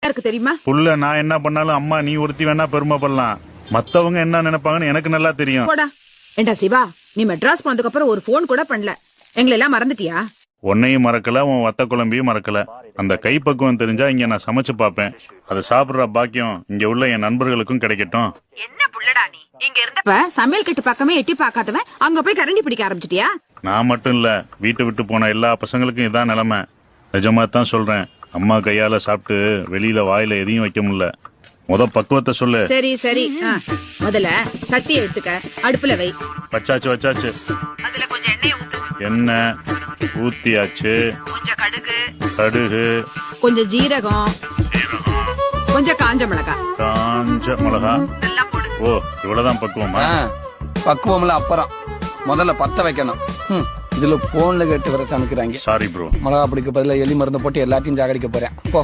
இருக்கு தெரியுமா? புள்ள நான் என்ன பண்ணாலும் அம்மா நீ ஒருத்தி வேணா பெருமைப்படலாம், மத்தவங்க என்ன நினைப்பாங்கன்னு எனக்கு நல்லா தெரியும். போடா. ஏண்டா சிவா, நீ மெட்ராஸ் போனதுக்கு அப்புறம் ஒரு போன் கூட பண்ணல. எங்களை எல்லாம் மறந்துட்டியா? உன்னையும் மறக்கல, உன் வத்த குழம்பையும் மறக்கல. அந்த கைப்பக்குவம் தெரிஞ்சா இங்க நான் சமைச்சு பாப்பேன். அதை சாப்பிடுற பாக்கியம் இங்க உள்ள என் நண்பர்களுக்கும் கிடைக்கட்டும். என்ன புள்ளடா நீ? இங்க இருந்த சமையல் கட்டு பக்கமே எட்டி பார்க்காதவன் அங்க போய் கரண்டி பிடிக்க ஆரம்பிச்சிட்டியா? நான் மட்டும் இல்ல, வீட்டை விட்டு போன எல்லா பசங்களுக்கும் இதான் நிலைமை. நிஜமா தான் சொல்றேன். அம்மா கையால சாப்பிட்டு வெளியில வாயில எதையும் வைக்க முடியல. பக்குவத்தை சொல்லு. சரி சரி, முதல்ல சட்டி எடுத்துக்க, அடுப்புல வை. வச்சாச்சு. அதுல கொஞ்சம் எண்ணெய் ஊத்து. எண்ணெய் ஊத்தியாச்சு. கொஞ்சம் கடுகு, கொஞ்சம் ஜீரகம், கொஞ்சம் காஞ்ச மிளகா. நல்லா போடு. ஓ, இவ்வளவுதான் பக்குவமா? பக்குவம்ல அப்புறம் முதல்ல பத்த வைக்கணும். இதுல போன்ல கேட்டு வர சமைக்கிறாங்க. Sorry bro. மிளகா பிடிக்க பதில எலி மருந்து போட்டு எல்லாத்தையும் ஜாகடிக்க போறேன் போ.